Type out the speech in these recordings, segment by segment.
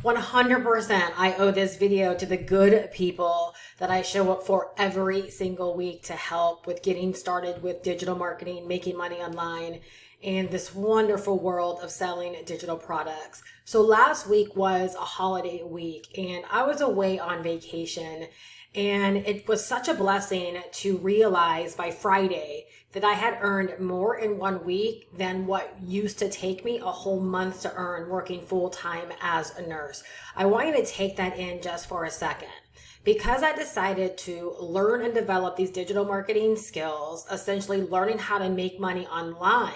100%. I owe this video to the good people that I show up for every single week to help with getting started with digital marketing, making money online, and this wonderful world of selling digital products. So last week was a holiday week and I was away on vacation, and it was such a blessing to realize by Friday that I had earned more in 1 week than what used to take me a whole month to earn working full time as a nurse. I want you to take that in just for a second. Because I decided to learn and develop these digital marketing skills, essentially learning how to make money online,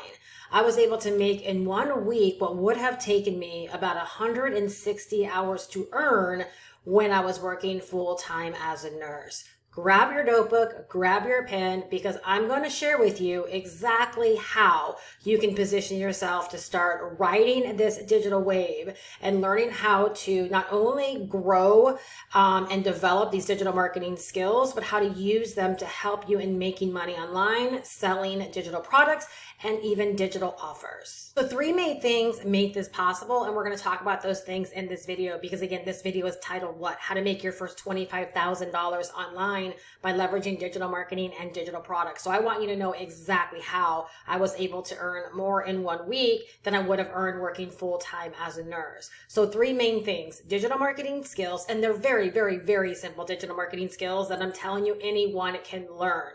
I was able to make in 1 week what would have taken me about 160 hours to earn when I was working full time as a nurse. Grab your notebook, grab your pen, because I'm going to share with you exactly how you can position yourself to start riding this digital wave and learning how to not only grow and develop these digital marketing skills, but how to use them to help you in making money online, selling digital products, and even digital offers. So 3 main things make this possible, and we're going to talk about those things in this video because, again, this video is titled what? How to make your first $25,000 online by leveraging digital marketing and digital products. So I want you to know exactly how I was able to earn more in 1 week than I would have earned working full time as a nurse. So 3 main things: digital marketing skills, and they're very, very, very simple digital marketing skills that I'm telling you anyone can learn.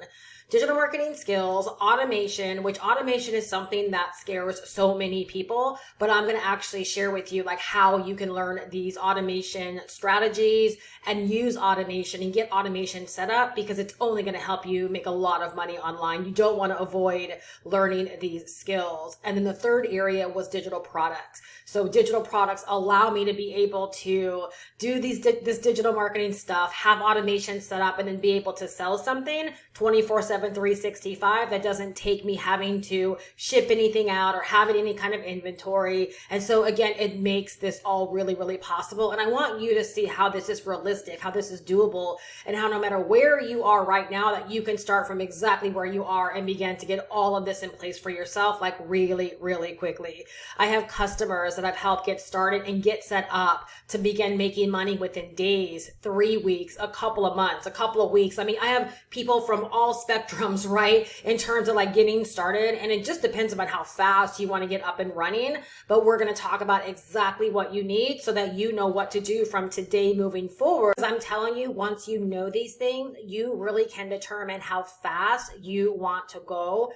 Digital marketing skills, automation, which automation is something that scares so many people, but I'm going to actually share with you like how you can learn these automation strategies and use automation and get automation set up, because it's only going to help you make a lot of money online. You don't want to avoid learning these skills. And then the third area was digital products. So digital products allow me to be able to do this digital marketing stuff, have automation set up, and then be able to sell something 24/7, 365 that doesn't take me having to ship anything out or have any kind of inventory. And so again, it makes this all really, really possible. And I want you to see how this is realistic, how this is doable, and how no matter where you are right now, that you can start from exactly where you are and begin to get all of this in place for yourself, like really, really quickly. I have customers that I've helped get started and get set up to begin making money within days, 3 weeks, a couple of months, a couple of weeks. I mean, I have people from all spectrums, right, in terms of like getting started, and it just depends on how fast you want to get up and running. But we're going to talk about exactly what you need so that you know what to do from today moving forward. Because I'm telling you, once you know these things, you really can determine how fast you want to go.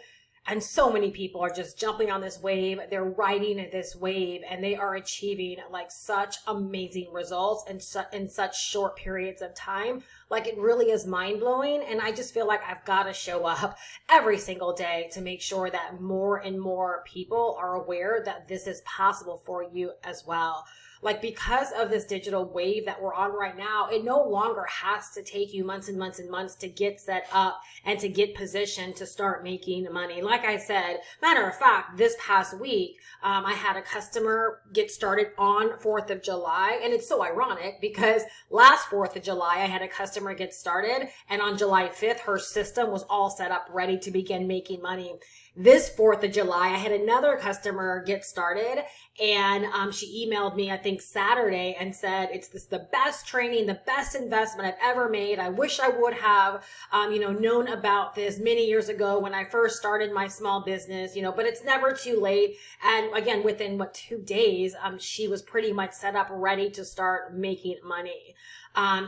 And so many people are just jumping on this wave. They're riding this wave, and they are achieving like such amazing results in such short periods of time. Like, it really is mind blowing. And I just feel like I've got to show up every single day to make sure that more and more people are aware that this is possible for you as well. Like, because of this digital wave that we're on right now, it no longer has to take you months and months and months to get set up and to get positioned to start making money. Like I said, matter of fact, this past week, I had a customer get started on 4th of July. And it's so ironic because last 4th of July, I had a customer get started, and on July 5th, her system was all set up, ready to begin making money. This 4th of July, I had another customer get started, and she emailed me, I think Saturday, and said, it's the best training, the best investment I've ever made. I wish I would have, known about this many years ago when I first started my small business, but it's never too late. And again, within 2 days, she was pretty much set up, ready to start making money.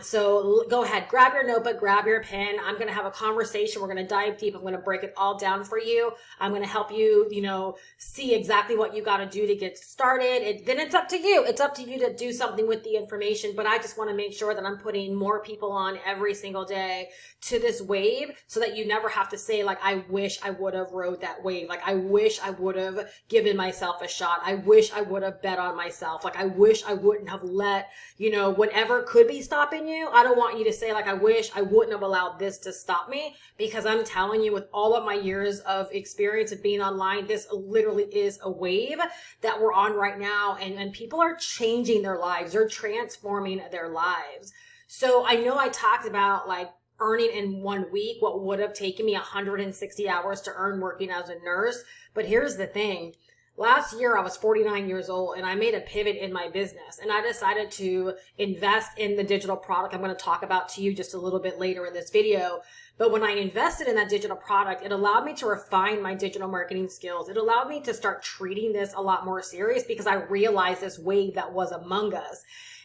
So go ahead, grab your notebook, grab your pen. I'm going to have a conversation. We're going to dive deep. I'm going to break it all down for you. I'm going to help you, see exactly what you got to do to get started. Then it's up to you. It's up to you to do something with the information. But I just want to make sure that I'm putting more people on every single day to this wave so that you never have to say, like, I wish I would have rode that wave. Like, I wish I would have given myself a shot. I wish I would have bet on myself. Like, I wish I wouldn't have let, whatever could be stopping you. I don't want you to say, like, I wish I wouldn't have allowed this to stop me, because I'm telling you, with all of my years of experience of being online, this literally is a wave that we're on right now, and people are changing their lives. They're transforming their lives. So I know I talked about like earning in 1 week what would have taken me 160 hours to earn working as a nurse. But here's the thing. Last year, I was 49 years old and I made a pivot in my business and I decided to invest in the digital product I'm going to talk about to you just a little bit later in this video. But when I invested in that digital product, it allowed me to refine my digital marketing skills. It allowed me to start treating this a lot more serious because I realized this wave that was among us.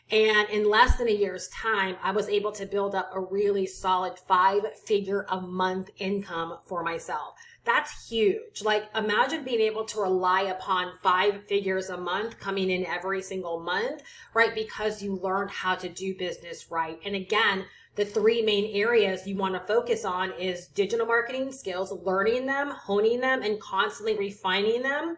And in less than a year's time, I was able to build up a really solid 5-figure a month income for myself. That's huge. Like, imagine being able to rely upon 5 figures a month coming in every single month, right? Because you learned how to do business right. And again, the 3 main areas you want to focus on is digital marketing skills, learning them, honing them, and constantly refining them.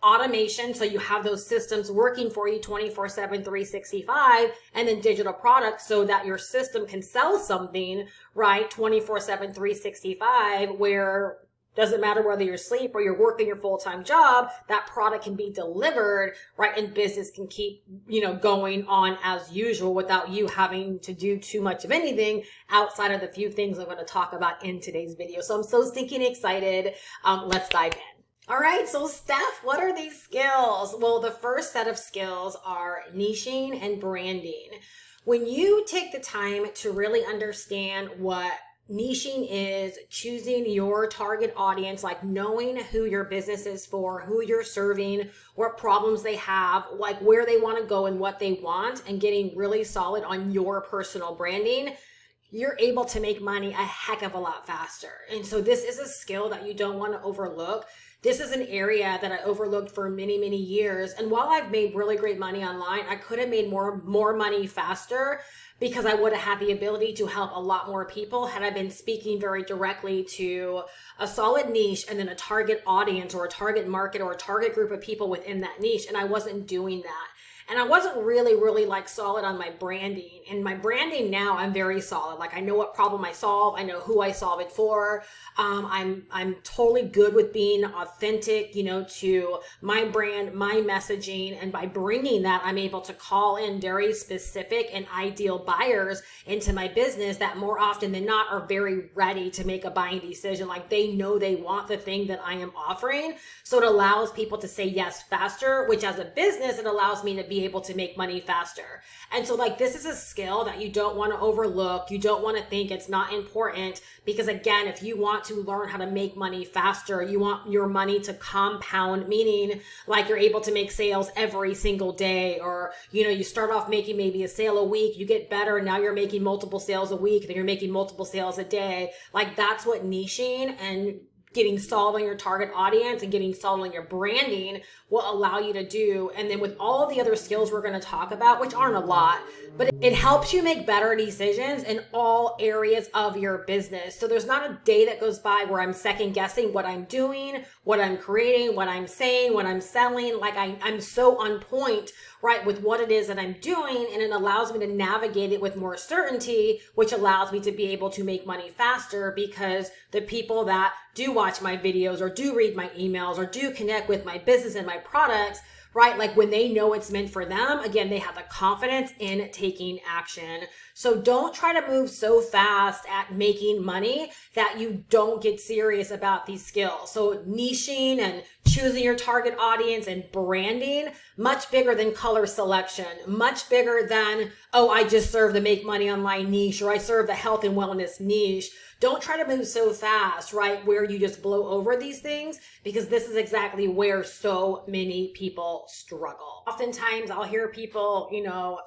Automation, so you have those systems working for you 24/7, 365, and then digital products so that your system can sell something, right, 24/7, 365, where doesn't matter whether you're asleep or you're working your full-time job, that product can be delivered, right, and business can keep, going on as usual without you having to do too much of anything outside of the few things I'm going to talk about in today's video. So I'm so stinking excited. Let's dive in. All right, so Steph, what are these skills? Well, the first set of skills are niching and branding. When you take the time to really understand what niching is, choosing your target audience, like knowing who your business is for, who you're serving, what problems they have, like where they want to go and what they want, and getting really solid on your personal branding, you're able to make money a heck of a lot faster. And so this is a skill that you don't want to overlook. This is an area that I overlooked for many, many years. And while I've made really great money online, I could have made more money faster because I would have had the ability to help a lot more people had I been speaking very directly to a solid niche and then a target audience or a target market or a target group of people within that niche. And I wasn't doing that. And I wasn't really like solid on my branding. And my branding now, I'm very solid. Like, I know what problem I solve. I know who I solve it for. I'm totally good with being authentic, to my brand, my messaging. And by bringing that, I'm able to call in very specific and ideal buyers into my business that more often than not are very ready to make a buying decision. Like, they know they want the thing that I am offering. So it allows people to say yes faster, which as a business, it allows me to be able to make money faster. And so, like, this is a skill that you don't want to overlook. You don't want to think it's not important, because again, if you want to learn how to make money faster, you want your money to compound, meaning like you're able to make sales every single day, or, you start off making maybe a sale a week, you get better, and now you're making multiple sales a week, then you're making multiple sales a day. Like, that's what niching and getting solid on your target audience and getting solid on your branding will allow you to do. And then with all the other skills we're going to talk about, which aren't a lot, but it helps you make better decisions in all areas of your business. So there's not a day that goes by where I'm second guessing what I'm doing, what I'm creating, what I'm saying, what I'm selling. Like, I'm so on point, right, with what it is that I'm doing, and it allows me to navigate it with more certainty, which allows me to be able to make money faster, because the people that do watch my videos or do read my emails or do connect with my business and my products, right, like when they know it's meant for them, again, they have the confidence in taking action. So don't try to move so fast at making money that you don't get serious about these skills. So niching and choosing your target audience and branding, much bigger than color selection, much bigger than, oh, I just serve the make money online niche, or I serve the health and wellness niche. Don't try to move so fast, right, where you just blow over these things, because this is exactly where so many people struggle. Oftentimes I'll hear people,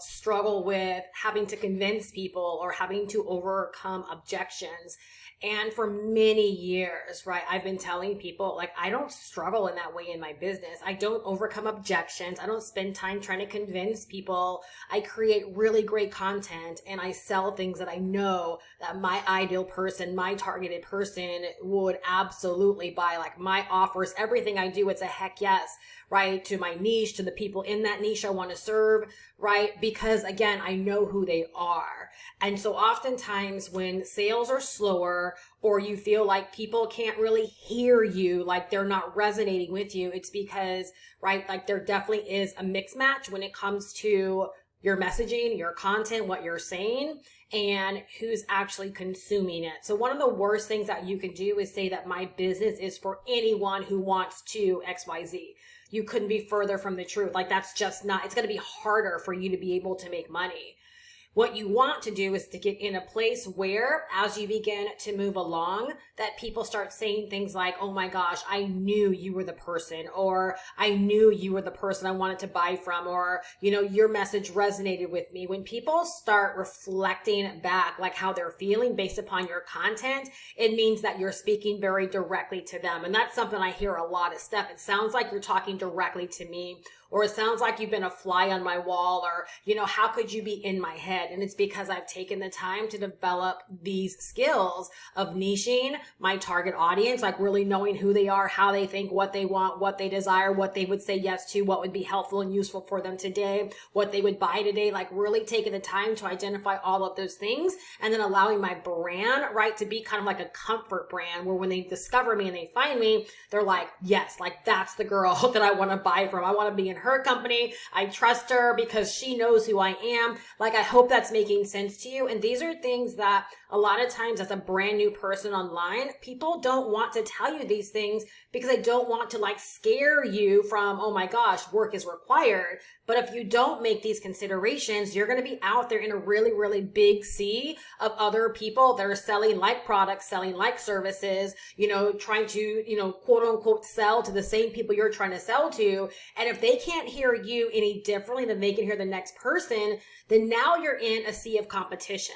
struggle with having to convince people or having to overcome objections. And for many years, right, I've been telling people, like, I don't struggle in that way in my business. I don't overcome objections. I don't spend time trying to convince people. I create really great content and I sell things that I know that my ideal person, my targeted person would absolutely buy. Like, my offers, everything I do, it's a heck yes, right, to my niche, to the people in that niche I want to serve, right? Because again, I know who they are. And so oftentimes when sales are slower, or you feel like people can't really hear you, like they're not resonating with you, it's because, right, like there definitely is a mix match when it comes to your messaging, your content, what you're saying, and who's actually consuming it. So one of the worst things that you can do is say that my business is for anyone who wants to XYZ. you couldn't be further from the truth. Like that's just not, it's going to be harder for you to be able to make money. What you want to do is to get in a place where, as you begin to move along, that people start saying things like, oh my gosh, I knew you were the person, or I knew you were the person I wanted to buy from, or, your message resonated with me. When people start reflecting back, like how they're feeling based upon your content, it means that you're speaking very directly to them. And that's something I hear a lot of stuff. It sounds like you're talking directly to me, or it sounds like you've been a fly on my wall, or, how could you be in my head? And it's because I've taken the time to develop these skills of niching my target audience, like really knowing who they are, how they think, what they want, what they desire, what they would say yes to, what would be helpful and useful for them today, what they would buy today, like really taking the time to identify all of those things, and then allowing my brand, right, to be kind of like a comfort brand where when they discover me and they find me, they're like, yes, like that's the girl that I want to buy from. I want to be in her company. I trust her because she knows who I am. Like, I hope that's making sense to you. And these are things that a lot of times as a brand new person online, people don't want to tell you these things because they don't want to like scare you from, oh my gosh, work is required. But if you don't make these considerations, you're going to be out there in a really, really big sea of other people that are selling like products, selling like services, trying to, quote unquote, sell to the same people you're trying to sell to. And if they can't hear you any differently than they can hear the next person, then now you're in a sea of competition.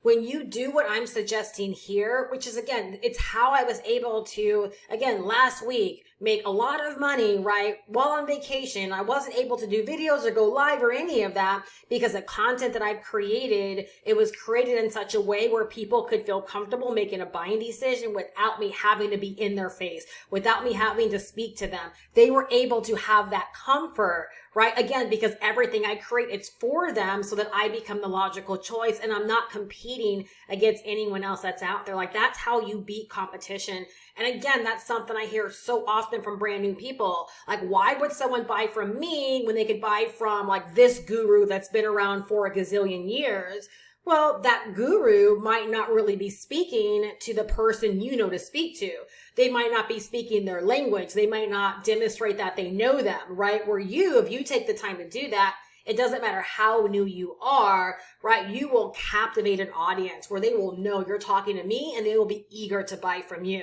When you do what I'm suggesting here, which is, again, it's how I was able to, again, last week, make a lot of money, right, while on vacation. I wasn't able to do videos or go live or any of that because the content that I've created, it was created in such a way where people could feel comfortable making a buying decision without me having to be in their face, without me having to speak to them. They were able to have that comfort, right? Again, because everything I create, it's for them so that I become the logical choice and I'm not competing against anyone else that's out there. Like, that's how you beat competition. And again, that's something I hear so often from brand new people. Like, why would someone buy from me when they could buy from like this guru that's been around for a gazillion years? Well, that guru might not really be speaking to the person to speak to. They might not be speaking their language. They might not demonstrate that they know them, right? Where if you take the time to do that, it doesn't matter how new you are, right? You will captivate an audience where they will know you're talking to me and they will be eager to buy from you.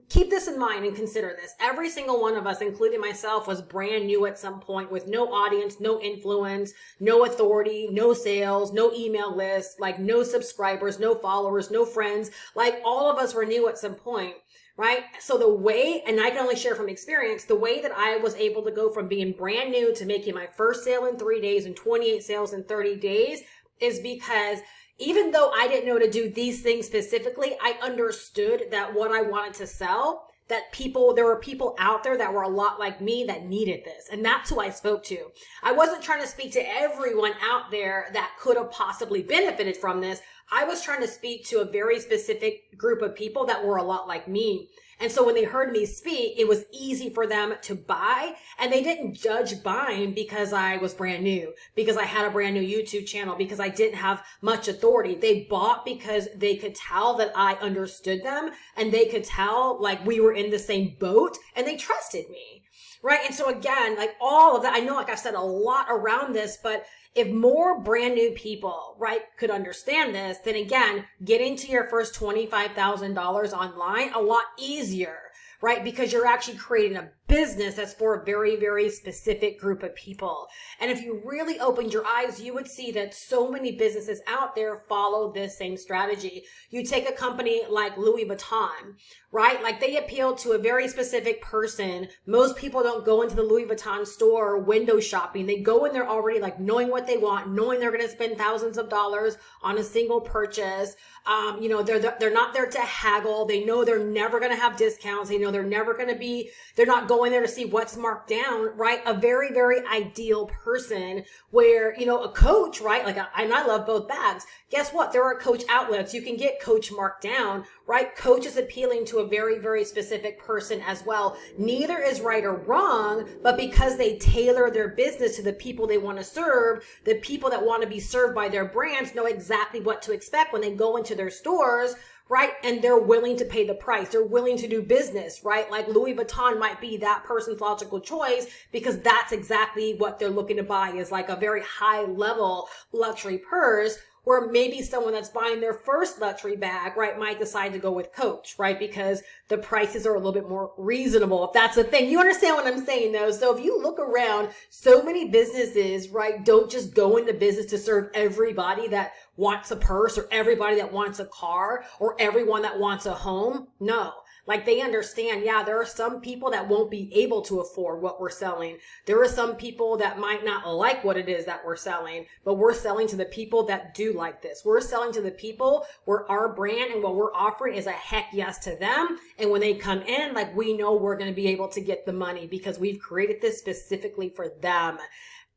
Keep this in mind and consider this. Every single one of us, including myself, was brand new at some point with no audience, no influence, no authority, no sales, no email list, like no subscribers, no followers, no friends. Like, all of us were new at some point, right? So the way, and I can only share from experience, the way that I was able to go from being brand new to making my first sale in 3 days and 28 sales in 30 days is because even though I didn't know to do these things specifically, I understood that what I wanted to sell, that there were people out there that were a lot like me that needed this. And that's who I spoke to. I wasn't trying to speak to everyone out there that could have possibly benefited from this. I was trying to speak to a very specific group of people that were a lot like me. And so when they heard me speak, it was easy for them to buy, and they didn't judge buying because I was brand new, because I had a brand new YouTube channel, because I didn't have much authority. They bought because they could tell that I understood them, and they could tell like we were in the same boat, and they trusted me, right? And so again, like all of that, I know like I've said a lot around this, but if more brand new people, right, could understand this, then again, getting to your first $25,000 online a lot easier, right? Because you're actually creating a business that's for a very, very specific group of people. And if you really opened your eyes, you would see that so many businesses out there follow this same strategy. You take a company like Louis Vuitton, right? Like, they appeal to a very specific person. Most people don't go into the Louis Vuitton store window shopping. They go in there already like knowing what they want, knowing they're going to spend thousands of dollars on a single purchase. They're not there to haggle. They know they're never going to have discounts. They know they're not going there to see what's marked down, right? A very, very ideal person where, a coach, right? And I love both bags. Guess what? There are coach outlets. You can get coach marked down, right? Coach is appealing to a very, very specific person as well. Neither is right or wrong, but because they tailor their business to the people they want to serve, the people that want to be served by their brands know exactly what to expect when they go into their stores, right? And they're willing to pay the price. They're willing to do business, right? Like Louis Vuitton might be that person's logical choice because that's exactly what they're looking to buy, is like a very high level luxury purse. Where maybe someone that's buying their first luxury bag, right, might decide to go with Coach, right? Because the prices are a little bit more reasonable, if that's the thing. You understand what I'm saying, though? So if you look around, so many businesses, right, don't just go into business to serve everybody that wants a purse or everybody that wants a car or everyone that wants a home. No. Like they understand, yeah, there are some people that won't be able to afford what we're selling. There are some people that might not like what it is that we're selling, but we're selling to the people that do like this. We're selling to the people where our brand and what we're offering is a heck yes to them. And when they come in, like we know we're going to be able to get the money because we've created this specifically for them.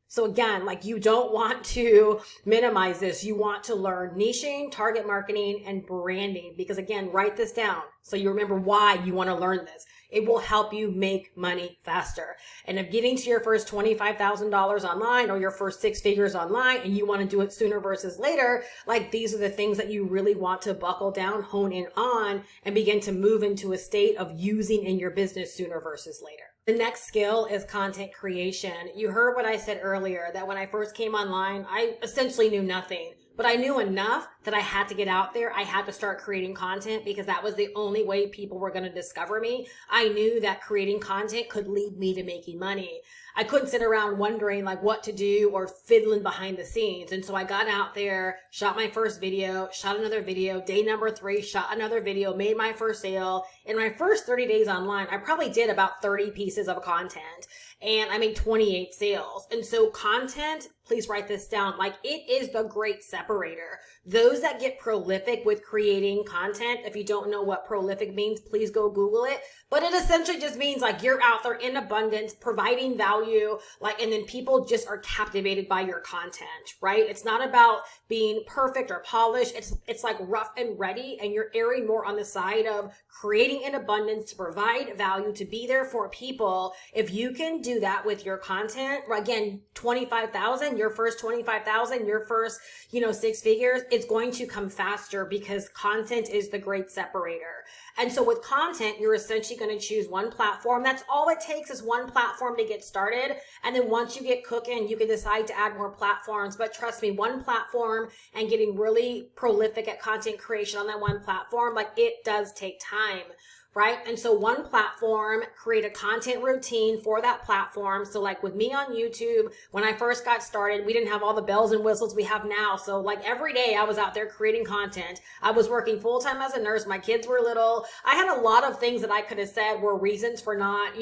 So again, like you don't want to minimize this. You want to learn niching, target marketing, and branding because again, write this down so you remember why you want to learn this. It will help you make money faster. And if getting to your first $25,000 online or your first 6 figures online and you want to do it sooner versus later, like these are the things that you really want to buckle down, hone in on, and begin to move into a state of using in your business sooner versus later. The next skill is content creation. You heard what I said earlier, that when I first came online, I essentially knew nothing. But I knew enough that I had to get out there. I had to start creating content because that was the only way people were going to discover me. I knew that creating content could lead me to making money. I couldn't sit around wondering like what to do or fiddling behind the scenes. And so I got out there, shot my first video, shot another video, day number 3, shot another video, made my first sale. In my first 30 days online, I probably did about 30 pieces of content and I made 28 sales. And so content, please write this down, like it is the great separator. Those that get prolific with creating content, if you don't know what prolific means, please go Google it. But it essentially just means like you're out there in abundance, providing value, like, and then people just are captivated by your content, right? It's not about being perfect or polished. It's like rough and ready, and you're erring more on the side of creating in abundance to provide value, to be there for people. If you can do that with your content, again, 25,000, your first 25,000, your first, 6 figures, it's going to come faster because content is the great separator. And so with content, you're essentially going to choose one platform. That's all it takes, is one platform to get started. And then once you get cooking, you can decide to add more platforms. But trust me, one platform and getting really prolific at content creation on that one platform, like it does take time. Right? And so one platform, create a content routine for that platform. So like with me on YouTube, when I first got started, we didn't have all the bells and whistles we have now. So like every day I was out there creating content. I was working full time as a nurse. My kids were little. I had a lot of things that I could have said were reasons for not,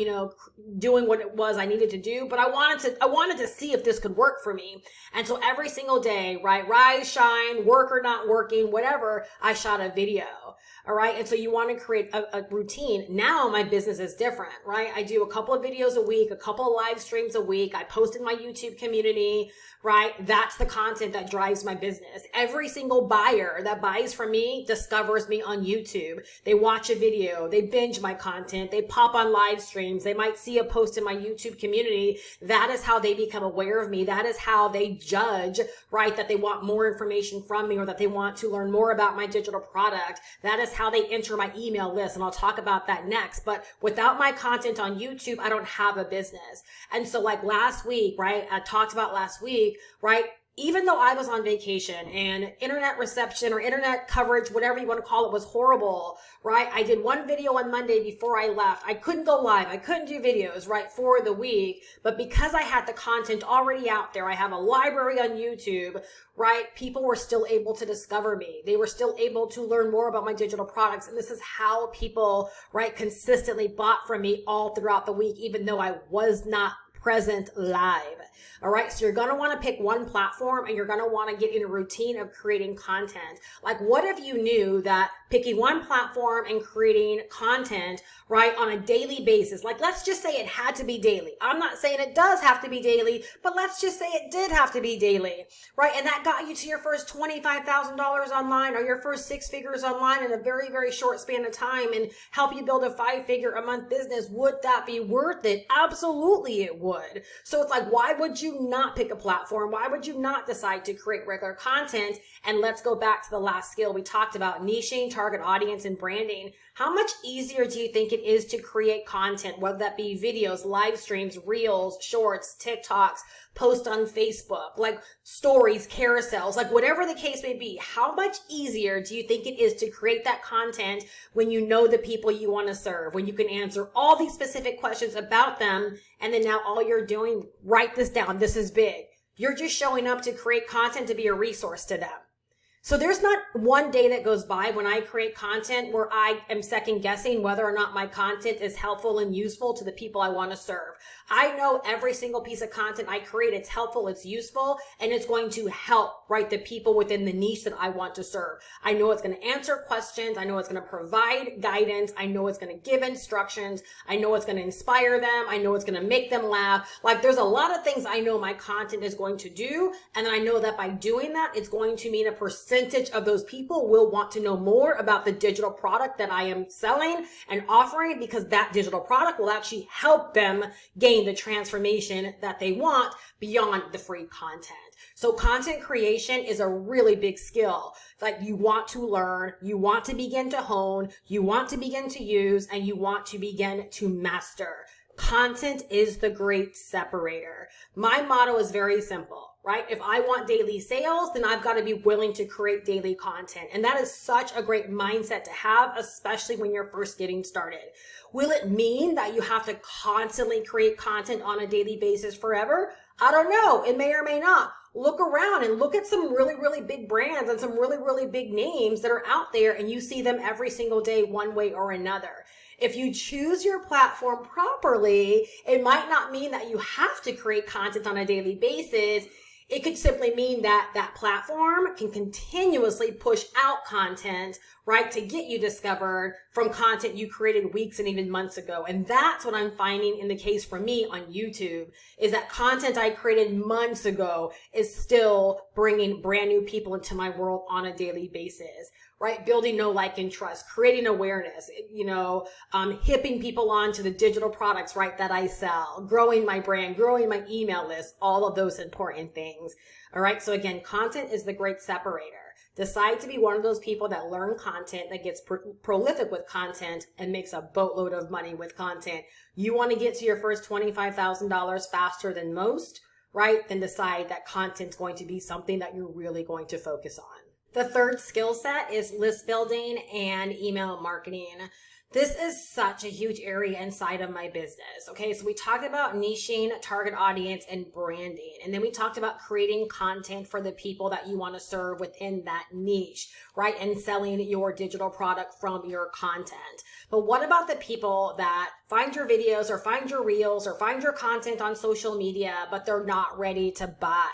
doing what it was I needed to do. But I wanted to see if this could work for me. And so every single day, right? Rise, shine, work or not working, whatever, I shot a video. All right. And so you want to create a routine. Now my business is different, right? I do a couple of videos a week, a couple of live streams a week. I post in my YouTube community, right? That's the content that drives my business. Every single buyer that buys from me discovers me on YouTube. They watch a video, they binge my content, they pop on live streams, they might see a post in my YouTube community. That is how they become aware of me. That is how they judge, right? That they want more information from me or that they want to learn more about my digital product. That is how they enter my email list. And I'll talk about that next. But without my content on YouTube, I don't have a business. And so like last week, right? I talked about last week, right? Even though I was on vacation and internet reception or internet coverage, whatever you want to call it, was horrible, right? I did one video on Monday before I left. I couldn't go live. I couldn't do videos, right, for the week. But because I had the content already out there, I have a library on YouTube, right? People were still able to discover me. They were still able to learn more about my digital products. And this is how people, right, consistently bought from me all throughout the week, even though I was not present live. All right. So you're going to want to pick one platform and you're going to want to get in a routine of creating content. Like what if you knew that picking one platform and creating content, right, on a daily basis, like let's just say it had to be daily. I'm not saying it does have to be daily, but let's just say it did have to be daily, right? And that got you to your first $25,000 online or your first 6 figures online in a very, very short span of time and help you build a 5-figure a month business. Would that be worth it? Absolutely it would. would. So it's like, why would you not pick a platform? Why would you not decide to create regular content? And let's go back to the last skill we talked about, niching, target audience, and branding. How much easier do you think it is to create content, whether that be videos, live streams, reels, shorts, TikToks, post on Facebook, like stories, carousels, like whatever the case may be? How much easier do you think it is to create that content when you know the people you want to serve, when you can answer all these specific questions about them, and then now all you're doing, write this down, this is big. You're just showing up to create content to be a resource to them. So there's not one day that goes by when I create content where I am second guessing whether or not my content is helpful and useful to the people I want to serve. I know every single piece of content I create, it's helpful, it's useful, and it's going to help, right, the people within the niche that I want to serve. I know it's going to answer questions. I know it's going to provide guidance. I know it's going to give instructions. I know it's going to inspire them. I know it's going to make them laugh. Like, there's a lot of things I know my content is going to do, and I know that by doing that, it's going to mean a percentage of those people will want to know more about the digital product that I am selling and offering, because that digital product will actually help them gain the transformation that they want beyond the free content. So content creation is a really big skill that you want to learn, you want to begin to hone, you want to begin to use, and you want to begin to master. Content is the great separator. My motto is very simple, right? If I want daily sales, then I've got to be willing to create daily content. And that is such a great mindset to have, especially when you're first getting started. Will it mean that you have to constantly create content on a daily basis forever? I don't know. It may or may not. Look around and look at some really, really big brands and some really, really big names that are out there, and you see them every single day one way or another. If you choose your platform properly, it might not mean that you have to create content on a daily basis. It could simply mean that that platform can continuously push out content, right, to get you discovered from content you created weeks and even months ago. And that's what I'm finding in the case for me on YouTube, is that content I created months ago is still bringing brand new people into my world on a daily basis, right? Building know, like, and trust, creating awareness, hipping people on to the digital products, right, that I sell, growing my brand, growing my email list, all of those important things. All right. So again, content is the great separator. Decide to be one of those people that learn content, that gets prolific with content and makes a boatload of money with content. You want to get to your first $25,000 faster than most, right? Then decide that content's going to be something that you're really going to focus on. The third skill set is list building and email marketing. This is such a huge area inside of my business. Okay, so we talked about niching, target audience, and branding. And then we talked about creating content for the people that you want to serve within that niche, right? And selling your digital product from your content. But what about the people that find your videos or find your reels or find your content on social media, but they're not ready to buy?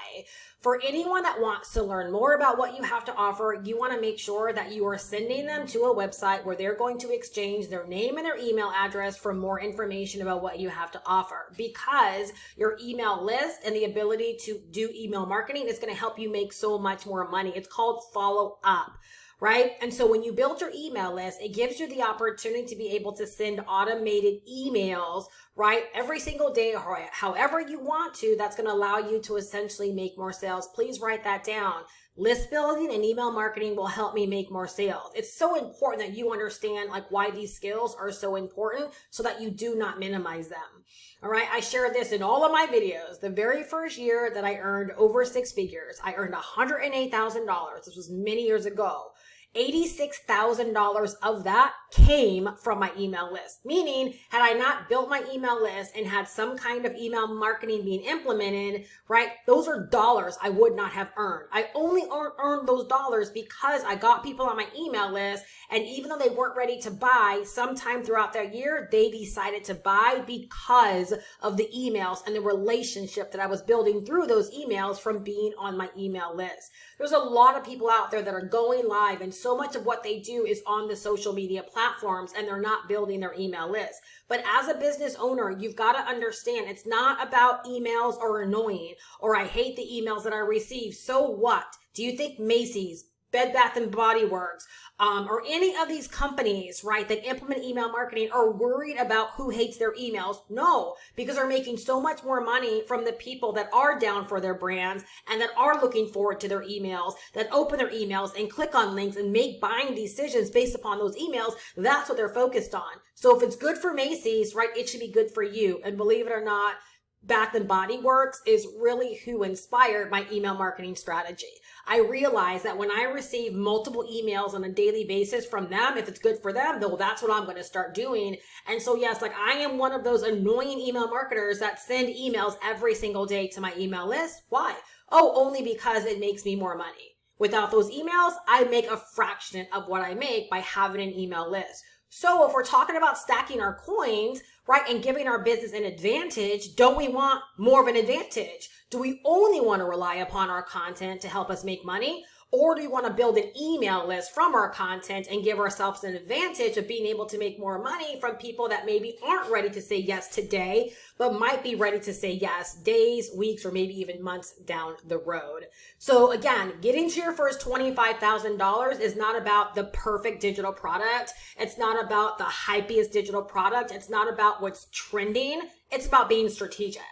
For anyone that wants to learn more about what you have to offer, you want to make sure that you are sending them to a website where they're going to exchange their name and their email address for more information about what you have to offer, because your email list and the ability to do email marketing is going to help you make so much more money. It's called follow up. Right? And so when you build your email list, it gives you the opportunity to be able to send automated emails, right? Every single day, or however you want to, that's going to allow you to essentially make more sales. Please write that down. List building and email marketing will help me make more sales. It's so important that you understand like why these skills are so important so that you do not minimize them. All right. I share this in all of my videos. The very first year that I earned over 6 figures, I earned $108,000. This was many years ago. $86,000 of that came from my email list. Meaning, had I not built my email list and had some kind of email marketing being implemented, right, those are dollars I would not have earned. I only earned those dollars because I got people on my email list, and even though they weren't ready to buy, sometime throughout that year, they decided to buy because of the emails and the relationship that I was building through those emails from being on my email list. There's a lot of people out there that are going live, and so much of what they do is on the social media platforms, and they're not building their email list. But as a business owner, you've got to understand it's not about emails or annoying, or I hate the emails that I receive. So what? Do you think Macy's, Bed Bath and Body Works, or any of these companies, right, that implement email marketing are worried about who hates their emails. No, because they're making so much more money from the people that are down for their brands and that are looking forward to their emails, that open their emails and click on links and make buying decisions based upon those emails. That's what they're focused on. So if it's good for Macy's, right, it should be good for you. And believe it or not, Bath and Body Works is really who inspired my email marketing strategy. I realized that when I receive multiple emails on a daily basis from them, if it's good for them, though, that's what I'm going to start doing. And so, yes, like I am one of those annoying email marketers that send emails every single day to my email list. Why? Oh, only because it makes me more money. Without those emails, I make a fraction of what I make by having an email list. So if we're talking about stacking our coins, right, and giving our business an advantage, don't we want more of an advantage? Do we only want to rely upon our content to help us make money? Or do we want to build an email list from our content and give ourselves an advantage of being able to make more money from people that maybe aren't ready to say yes today, but might be ready to say yes days, weeks, or maybe even months down the road? So again, getting to your first $25,000 is not about the perfect digital product. It's not about the hypiest digital product. It's not about what's trending. It's about being strategic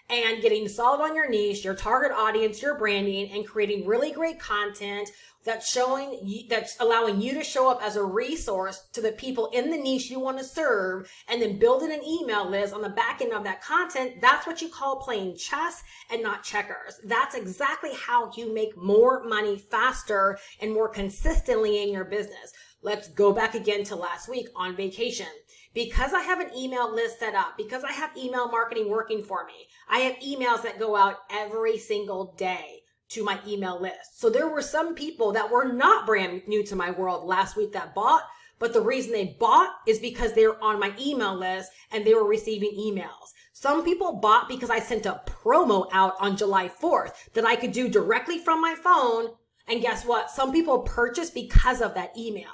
and getting solid on your niche, your target audience, your branding, and creating really great content that's allowing you to show up as a resource to the people in the niche you want to serve, and then building an email list on the back end of that content. That's what you call playing chess and not checkers. That's exactly how you make more money faster and more consistently in your business. Let's go back again to last week on vacation. Because I have an email list set up, because I have email marketing working for me, I have emails that go out every single day to my email list. So there were some people that were not brand new to my world last week that bought, but the reason they bought is because they were on my email list and they were receiving emails. Some people bought because I sent a promo out on July 4th that I could do directly from my phone. And guess what? Some people purchased because of that email.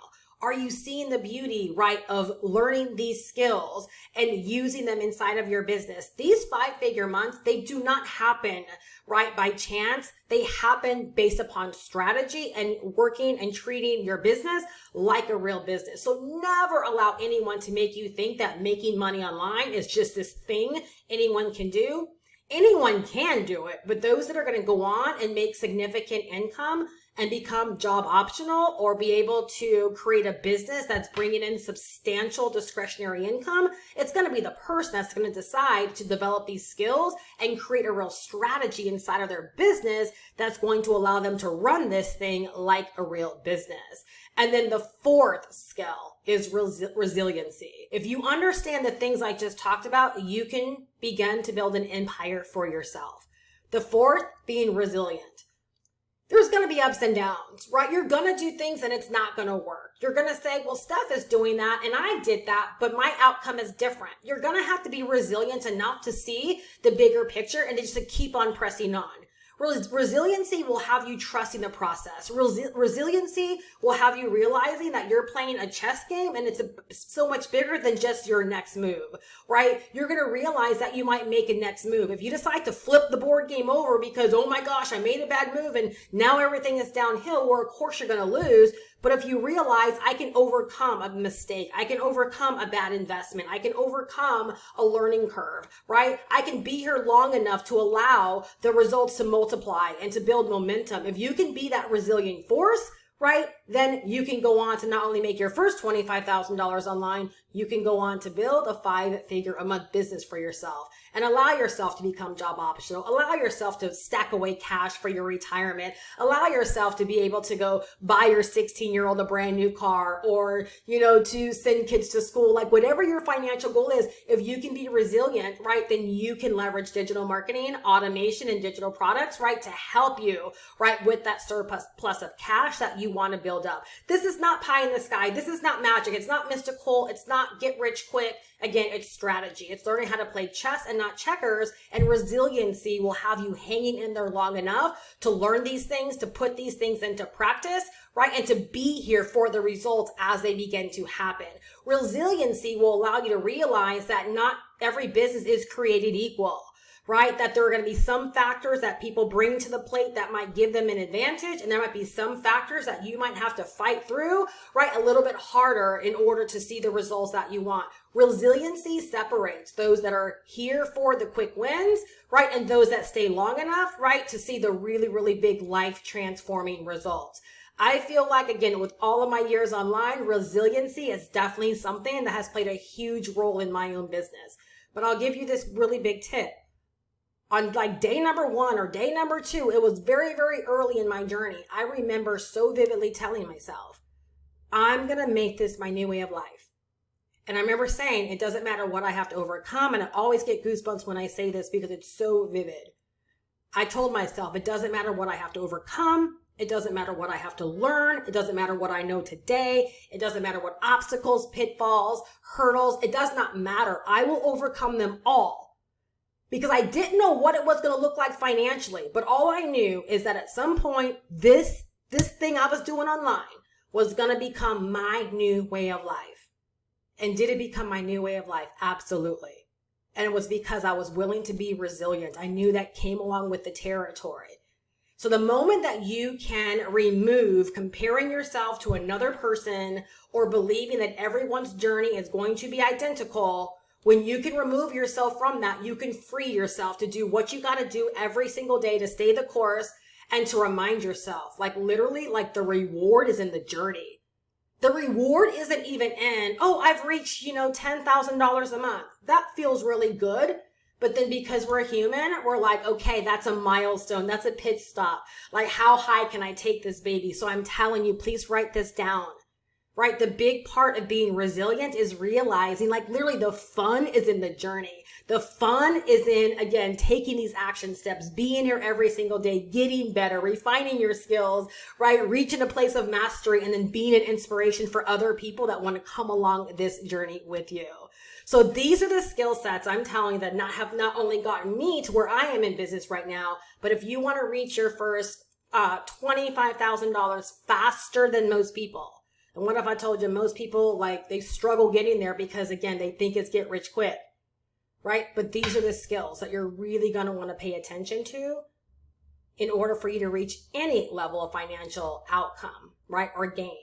Are you seeing the beauty, right, of learning these skills and using them inside of your business? These 5-figure months, they do not happen, right, by chance. They happen based upon strategy and working and treating your business like a real business. So never allow anyone to make you think that making money online is just this thing anyone can do. Anyone can do it, but those that are going to go on and make significant income and become job optional or be able to create a business that's bringing in substantial discretionary income, it's going to be the person that's going to decide to develop these skills and create a real strategy inside of their business that's going to allow them to run this thing like a real business. And then the fourth skill is resiliency. If you understand the things I just talked about, you can begin to build an empire for yourself. The fourth being resilient. There's going to be ups and downs, right? You're going to do things and it's not going to work. You're going to say, well, Steph is doing that and I did that, but my outcome is different. You're going to have to be resilient enough to see the bigger picture and just to keep on pressing on. Resiliency will have you trusting the process. Resiliency will have you realizing that you're playing a chess game and it's so much bigger than just your next move, right? You're going to realize that you might make a next move. If you decide to flip the board game over because, oh my gosh, I made a bad move and now everything is downhill, well, of course you're going to lose. But if you realize I can overcome a mistake, I can overcome a bad investment, I can overcome a learning curve, right? I can be here long enough to allow the results to multiply and to build momentum. If you can be that resilient force, right, then you can go on to not only make your first $25,000 online, you can go on to build a 5-figure a month business for yourself and allow yourself to become job optional. Allow yourself to stack away cash for your retirement. Allow yourself to be able to go buy your 16-year-old a brand new car or, to send kids to school, like whatever your financial goal is. If you can be resilient, right, then you can leverage digital marketing, automation, and digital products, right, to help you, right, with that surplus of cash that you want to build up. This is not pie in the sky. This is not magic. It's not mystical. It's not get rich quick. Again, it's strategy. It's learning how to play chess and not checkers, and resiliency will have you hanging in there long enough to learn these things, to put these things into practice, right? And to be here for the results as they begin to happen. Resiliency will allow you to realize that not every business is created equal. right? That there are going to be some factors that people bring to the plate that might give them an advantage. And there might be some factors that you might have to fight through, right? A little bit harder in order to see the results that you want. Resiliency separates those that are here for the quick wins, right? And those that stay long enough, right? To see the really, really big life transforming results. I feel like, again, with all of my years online, resiliency is definitely something that has played a huge role in my own business. But I'll give you this really big tip. On like day number 1 or day number 2, it was very, very early in my journey. I remember so vividly telling myself, I'm going to make this my new way of life. And I remember saying, it doesn't matter what I have to overcome. And I always get goosebumps when I say this because it's so vivid. I told myself, it doesn't matter what I have to overcome. It doesn't matter what I have to learn. It doesn't matter what I know today. It doesn't matter what obstacles, pitfalls, hurdles. It does not matter. I will overcome them all. Because I didn't know what it was going to look like financially. But all I knew is that at some point, this thing I was doing online was going to become my new way of life. And did it become my new way of life? Absolutely. And it was because I was willing to be resilient. I knew that came along with the territory. So the moment that you can remove comparing yourself to another person or believing that everyone's journey is going to be identical, when you can remove yourself from that, you can free yourself to do what you got to do every single day to stay the course and to remind yourself, like literally, like the reward is in the journey. The reward isn't even in, oh, I've reached, $10,000 a month. That feels really good. But then because we're human, we're like, okay, that's a milestone. That's a pit stop. Like, how high can I take this baby? So I'm telling you, please write this down, right? The big part of being resilient is realizing, like, literally the fun is in the journey. The fun is in, again, taking these action steps, being here every single day, getting better, refining your skills, right? Reaching a place of mastery, and then being an inspiration for other people that want to come along this journey with you. So these are the skill sets I'm telling you that have not only gotten me to where I am in business right now, but if you want to reach your first $25,000 faster than most people. And what if I told you most people, like, they struggle getting there because, again, they think it's get rich quick, right? But these are the skills that you're really going to want to pay attention to in order for you to reach any level of financial outcome, right? Or gain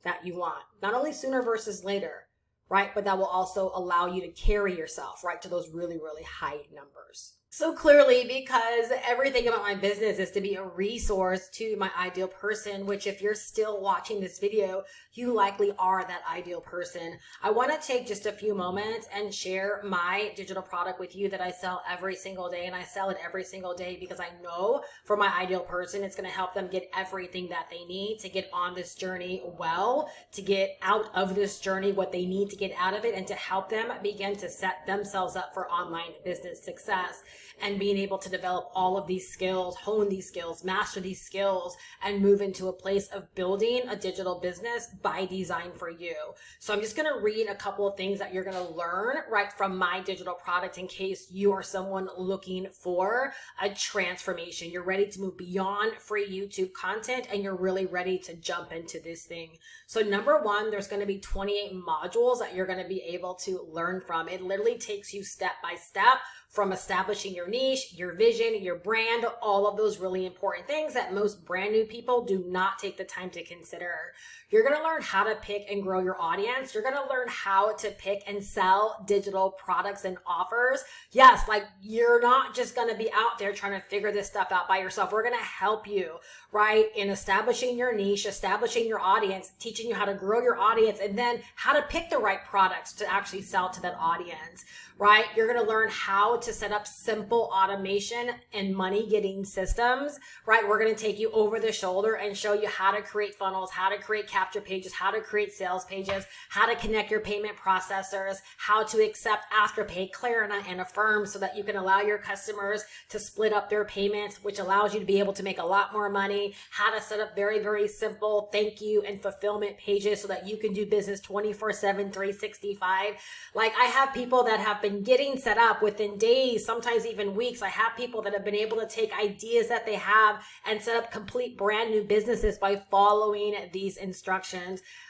that you want. Not only sooner versus later, right? But that will also allow you to carry yourself, right, to those really, really high numbers. So clearly, because everything about my business is to be a resource to my ideal person, which if you're still watching this video, you likely are that ideal person. I want to take just a few moments and share my digital product with you that I sell every single day. And I sell it every single day because I know for my ideal person, it's going to help them get everything that they need to get on this journey well, to get out of this journey what they need to get out of it, and to help them begin to set themselves up for online business success. And being able to develop all of these skills, hone these skills, master these skills, and move into a place of building a digital business by design for you. So I'm just going to read a couple of things that you're going to learn right from my digital product in case you are someone looking for a transformation. You're ready to move beyond free YouTube content and you're really ready to jump into this thing. So number 1, there's going to be 28 modules that you're going to be able to learn from. It literally takes you step by step from establishing your niche, your vision, your brand, all of those really important things that most brand new people do not take the time to consider. You're going to learn how to pick and grow your audience. You're going to learn how to pick and sell digital products and offers. Yes, like you're not just going to be out there trying to figure this stuff out by yourself. We're going to help you, right, in establishing your niche, establishing your audience, teaching you how to grow your audience, and then how to pick the right products to actually sell to that audience, right? You're going to learn how to set up simple automation and money getting systems, right? We're going to take you over the shoulder and show you how to create funnels, how to create capture pages, how to create sales pages, how to connect your payment processors, how to accept Afterpay, Klarna, and Affirm so that you can allow your customers to split up their payments, which allows you to be able to make a lot more money, how to set up very, very simple thank you and fulfillment pages so that you can do business 24/7, 365. Like I have people that have been getting set up within days, sometimes even weeks. I have people that have been able to take ideas that they have and set up complete brand new businesses by following these instructions.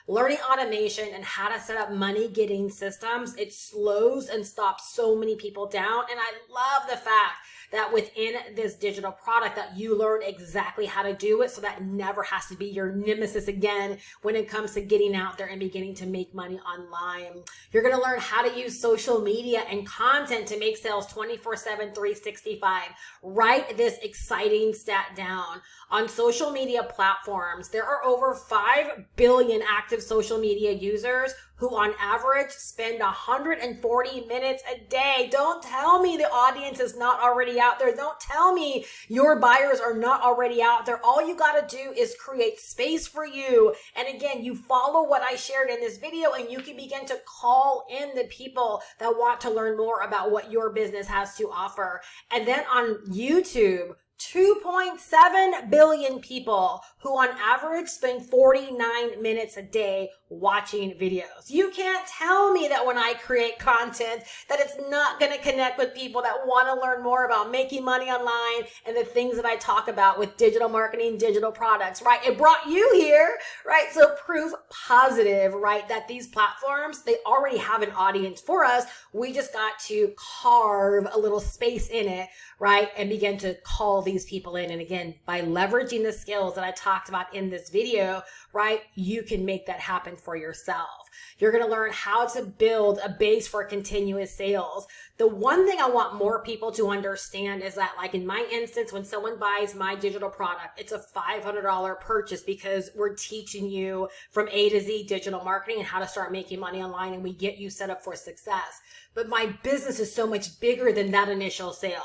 Learning automation and how to set up money getting systems, it slows and stops so many people down. And I love the fact that within this digital product that you learn exactly how to do it, so that never has to be your nemesis again when it comes to getting out there and beginning to make money online. You're going to learn how to use social media and content to make sales 24/7, 365. Write this exciting stat down. On social media platforms, there are over 5 billion active social media users who on average spend 140 minutes a day. Don't tell me the audience is not already out there. Don't tell me your buyers are not already out there. All you got to do is create space for you. And again, you follow what I shared in this video and you can begin to call in the people that want to learn more about what your business has to offer. And then on YouTube, 2.7 billion people who on average spend 49 minutes a day watching videos. You can't tell me that when I create content that it's not going to connect with people that want to learn more about making money online and the things that I talk about with digital marketing, digital products, right? It brought you here, right? So proof positive, right? That these platforms, they already have an audience for us. We just got to carve a little space in it, right? And begin to call these people in. And again, by leveraging the skills that I talked about in this video, right? You can make that happen for yourself. You're going to learn how to build a base for continuous sales. The one thing I want more people to understand is that, like in my instance, when someone buys my digital product, it's a $500 purchase because we're teaching you from A to Z digital marketing and how to start making money online, and we get you set up for success. But my business is so much bigger than that initial sale.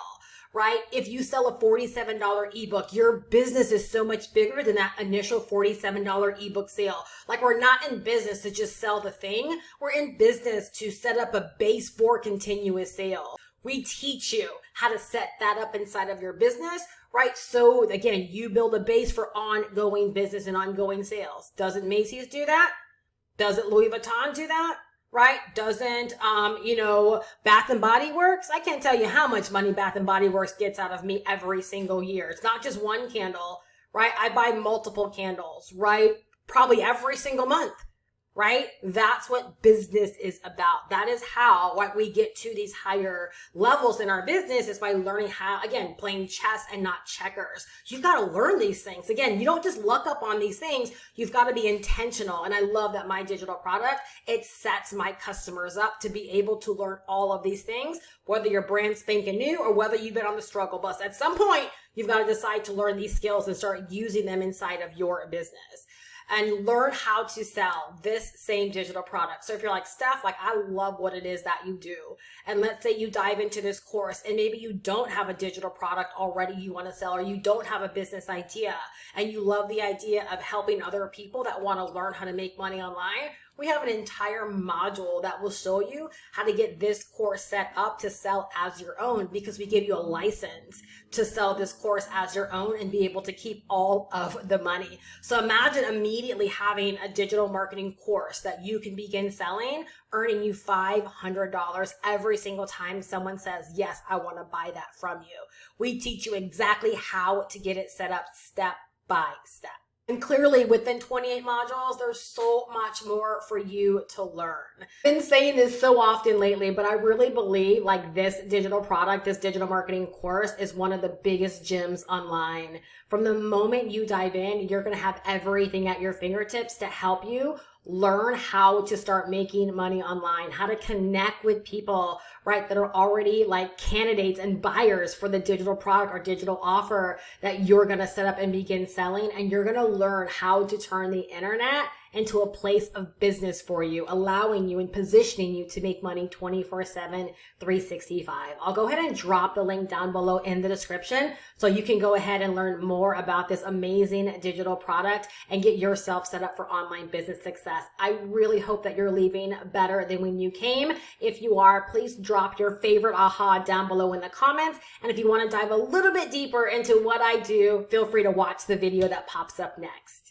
Right? If you sell a $47 ebook, your business is so much bigger than that initial $47 ebook sale. Like, we're not in business to just sell the thing. We're in business to set up a base for continuous sale. We teach you how to set that up inside of your business, right? So again, you build a base for ongoing business and ongoing sales. Doesn't Macy's do that? Doesn't Louis Vuitton do that? Right? Doesn't, Bath and Body Works? I can't tell you how much money Bath and Body Works gets out of me every single year. It's not just one candle, right? I buy multiple candles, right? Probably every single month, right? That's what business is about. That is how we get to these higher levels in our business, is by learning how, again, playing chess and not checkers. You've got to learn these things. Again, you don't just luck up on these things. You've got to be intentional. And I love that my digital product, it sets my customers up to be able to learn all of these things, whether you're brand spanking new or whether you've been on the struggle bus. At some point, you've got to decide to learn these skills and start using them inside of your business. And learn how to sell this same digital product. So if you're like, Steph, like, I love what it is that you do, and let's say you dive into this course and maybe you don't have a digital product already you want to sell, or you don't have a business idea and you love the idea of helping other people that want to learn how to make money online, we have an entire module that will show you how to get this course set up to sell as your own, because we give you a license to sell this course as your own and be able to keep all of the money. So imagine immediately having a digital marketing course that you can begin selling, earning you $500 every single time someone says, yes, I want to buy that from you. We teach you exactly how to get it set up step by step. And clearly within 28 modules, there's so much more for you to learn. I've been saying this so often lately, but I really believe like this digital product, this digital marketing course is one of the biggest gems online. From the moment you dive in, you're going to have everything at your fingertips to help you learn how to start making money online, how to connect with people, right, that are already like candidates and buyers for the digital product or digital offer that you're going to set up and begin selling. And you're going to learn how to turn the internet into a place of business for you, allowing you and positioning you to make money 24/7, 365. I'll go ahead and drop the link down below in the description so you can go ahead and learn more about this amazing digital product and get yourself set up for online business success. I really hope that you're leaving better than when you came. If you are, please drop your favorite aha down below in the comments. And if you want to dive a little bit deeper into what I do, feel free to watch the video that pops up next.